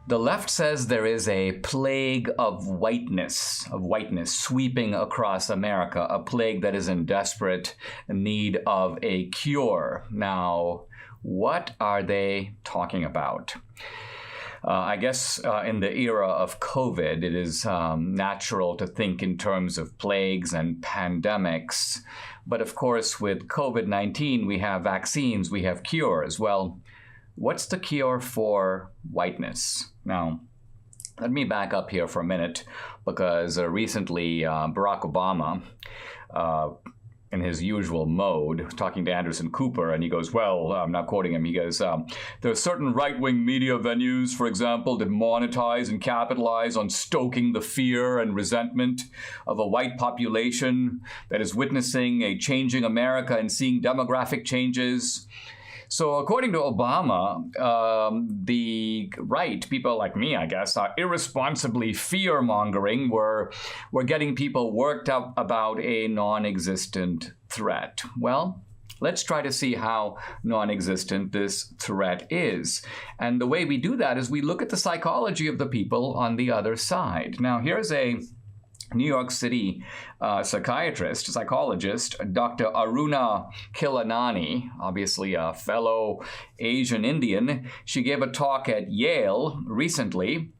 The left says there is a plague of whiteness sweeping across America, a plague that is in desperate need of a cure. Now, what are they talking about? I guess in the era of COVID, it is natural to think in terms of plagues and pandemics. But of course, with COVID-19, we have vaccines, we have cures. Well, what's the cure for whiteness? Now, let me back up here for a minute, because recently Barack Obama, in his usual mode, was talking to Anderson Cooper, and he goes, well, I'm not quoting him, he goes, there are certain right-wing media venues, for example, that monetize and capitalize on stoking the fear and resentment of a white population that is witnessing a changing America and seeing demographic changes. So according to Obama, the right, people like me, I guess, are irresponsibly fear-mongering. We're getting people worked up about a non-existent threat. Well, let's try to see how non-existent this threat is. And the way we do that is we look at the psychology of the people on the other side. Now, here's a New York City psychologist, Dr. Aruna Kilanani, obviously a fellow Asian Indian. She gave a talk at Yale recently,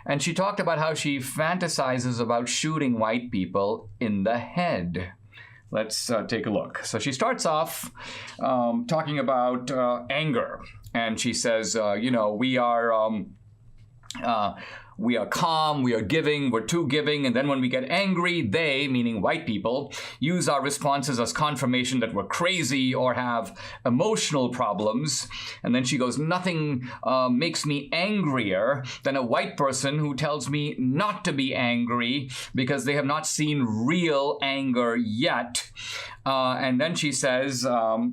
and she talked about how she fantasizes about shooting white people in the head. Let's take a look. So she starts off talking about anger, and she says, we are calm, we are giving, we're too giving, and then when we get angry, they, meaning white people, use our responses as confirmation that we're crazy or have emotional problems. And then she goes, nothing makes me angrier than a white person who tells me not to be angry because they have not seen real anger yet. And then she says, well,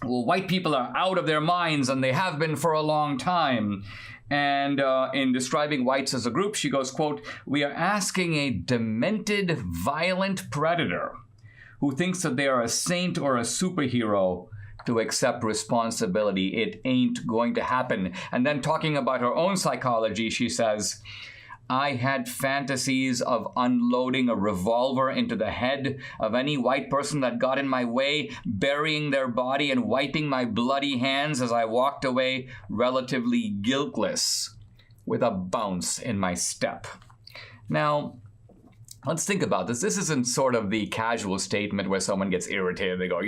white people are out of their minds, and they have been for a long time. And in describing whites as a group, she goes, quote, we are asking a demented, violent predator who thinks that they are a saint or a superhero to accept responsibility. It ain't going to happen. And then talking about her own psychology, she says, I had fantasies of unloading a revolver into the head of any white person that got in my way, burying their body and wiping my bloody hands as I walked away relatively guiltless with a bounce in my step. Now, let's think about this. This isn't sort of the casual statement where someone gets irritated. They go,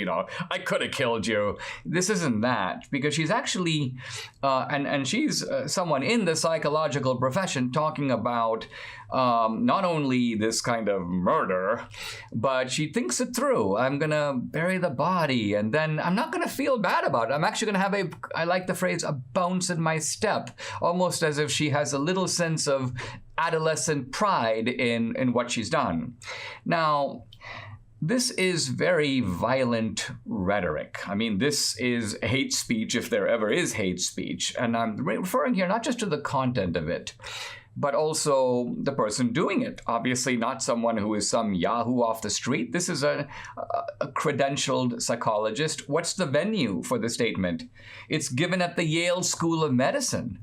I could have killed you. This isn't that, because she's actually, and she's someone in the psychological profession talking about not only this kind of murder, but she thinks it through. I'm going to bury the body, and then I'm not going to feel bad about it. I'm actually going to have I like the phrase, a bounce in my step, almost as if she has a little sense of adolescent pride in what she's done. Now, this is very violent rhetoric. I mean, this is hate speech if there ever is hate speech. And I'm referring here not just to the content of it, but also the person doing it. Obviously not someone who is some yahoo off the street. This is a credentialed psychologist. What's the venue for the statement? It's given at the Yale School of Medicine.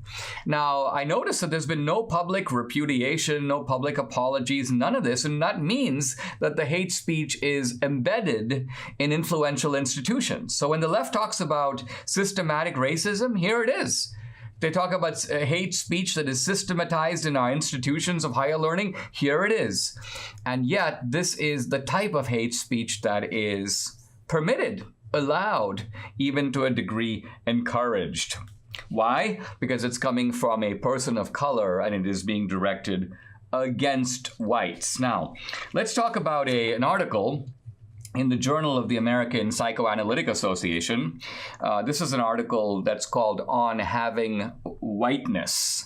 Now, I notice that there's been no public repudiation, no public apologies, none of this, and that means that the hate speech is embedded in influential institutions. So when the left talks about systematic racism, here it is. They talk about hate speech that is systematized in our institutions of higher learning. Here it is. And yet, this is the type of hate speech that is permitted, allowed, even to a degree encouraged. Why? Because it's coming from a person of color and it is being directed against whites. Now, let's talk about an article in the Journal of the American Psychoanalytic Association. This is an article that's called On Having Whiteness.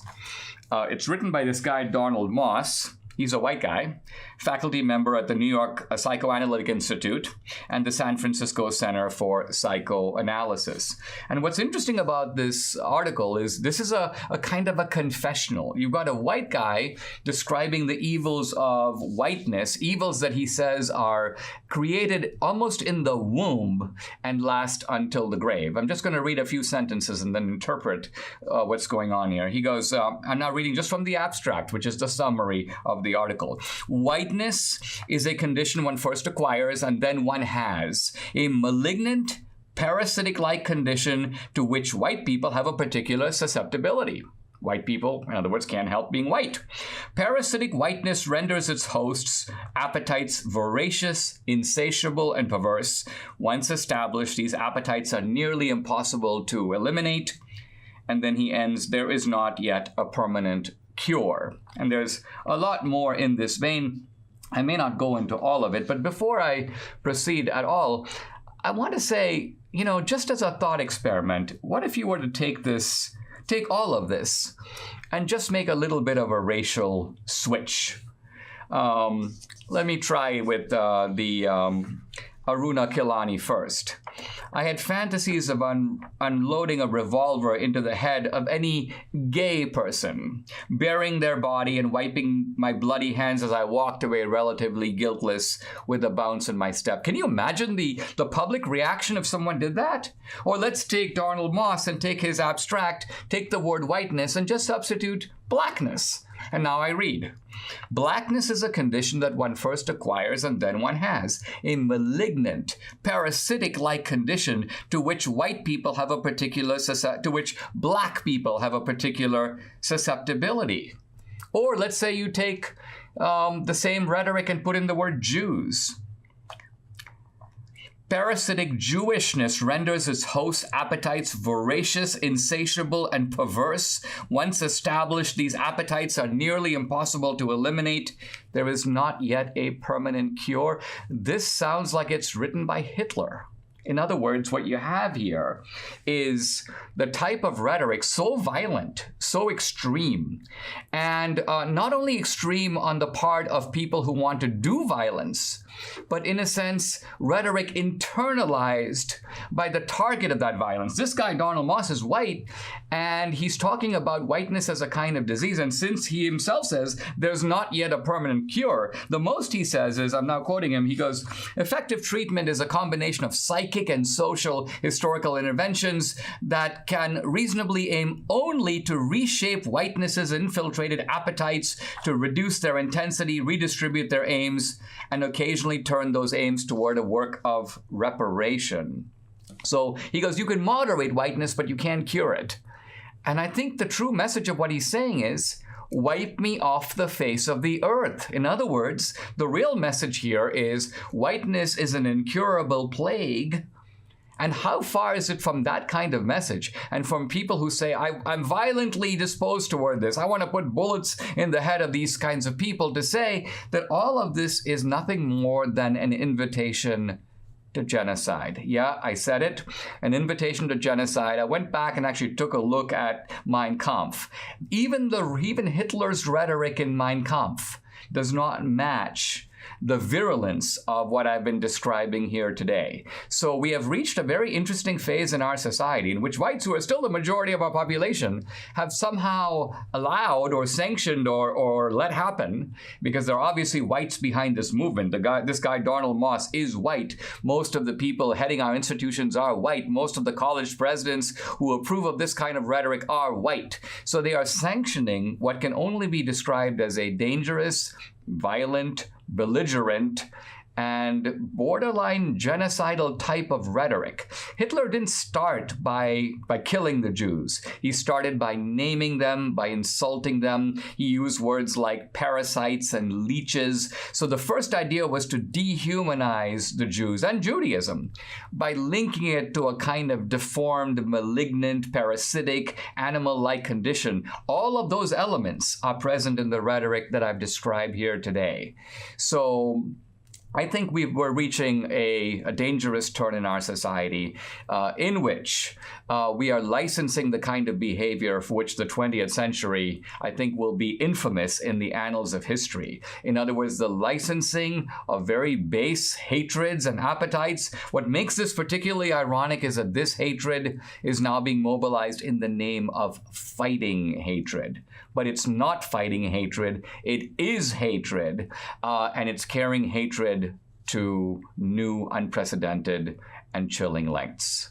It's written by this guy, Donald Moss, He's a white guy, faculty member at the New York Psychoanalytic Institute and the San Francisco Center for Psychoanalysis. And what's interesting about this article is this is a kind of a confessional. You've got a white guy describing the evils of whiteness, evils that he says are created almost in the womb and last until the grave. I'm just going to read a few sentences and then interpret what's going on here. He goes, I'm now reading just from the abstract, which is the summary of the article. Whiteness is a condition one first acquires and then one has. A malignant, parasitic-like condition to which white people have a particular susceptibility. White people, in other words, can't help being white. Parasitic whiteness renders its hosts' appetites voracious, insatiable, and perverse. Once established, these appetites are nearly impossible to eliminate. And then he ends, there is not yet a permanent cure. And there's a lot more in this vein. I may not go into all of it, but before I proceed at all, I want to say, just as a thought experiment, what if you were to take all of this and just make a little bit of a racial switch? Let me try with the Aruna Kilani first. I had fantasies of unloading a revolver into the head of any gay person, burying their body and wiping my bloody hands as I walked away relatively guiltless with a bounce in my step. Can you imagine the public reaction if someone did that? Or let's take Donald Moss and take his abstract, take the word whiteness and just substitute blackness. And now I read. Blackness is a condition that one first acquires and then one has. A malignant, parasitic-like condition to which white people have a particular to which black people have a particular susceptibility. Or let's say you take the same rhetoric and put in the word Jews. Parasitic Jewishness renders its host's appetites voracious, insatiable, and perverse. Once established, these appetites are nearly impossible to eliminate. There is not yet a permanent cure. This sounds like it's written by Hitler. In other words, what you have here is the type of rhetoric so violent, so extreme, and not only extreme on the part of people who want to do violence, but in a sense, rhetoric internalized by the target of that violence. This guy, Donald Moss, is white, and he's talking about whiteness as a kind of disease. And since he himself says there's not yet a permanent cure, the most he says is, I'm now quoting him, he goes, effective treatment is a combination of psychic and social historical interventions that can reasonably aim only to reshape whiteness's infiltrated appetites, to reduce their intensity, redistribute their aims, and occasionally turn those aims toward a work of reparation. So he goes, you can moderate whiteness, but you can't cure it. And I think the true message of what he's saying is, wipe me off the face of the earth. In other words, the real message here is whiteness is an incurable plague. And how far is it from that kind of message and from people who say, I'm violently disposed toward this, I want to put bullets in the head of these kinds of people, to say that all of this is nothing more than an invitation to genocide. Yeah, I said it, an invitation to genocide. I went back and actually took a look at Mein Kampf. Even Hitler's rhetoric in Mein Kampf does not match the virulence of what I've been describing here today. So we have reached a very interesting phase in our society in which whites, who are still the majority of our population, have somehow allowed or sanctioned or let happen, because there are obviously whites behind this movement. This guy, Donald Moss, is white. Most of the people heading our institutions are white. Most of the college presidents who approve of this kind of rhetoric are white. So they are sanctioning what can only be described as a dangerous, violent, belligerent, and borderline genocidal type of rhetoric. Hitler didn't start by killing the Jews. He started by naming them, by insulting them. He used words like parasites and leeches. So the first idea was to dehumanize the Jews and Judaism by linking it to a kind of deformed, malignant, parasitic, animal-like condition. All of those elements are present in the rhetoric that I've described here today. So I think we're reaching a dangerous turn in our society in which we are licensing the kind of behavior for which the 20th century, I think, will be infamous in the annals of history. In other words, the licensing of very base hatreds and appetites. What makes this particularly ironic is that this hatred is now being mobilized in the name of fighting hatred. But it's not fighting hatred, it is hatred, and it's carrying hatred to new, unprecedented, and chilling lengths.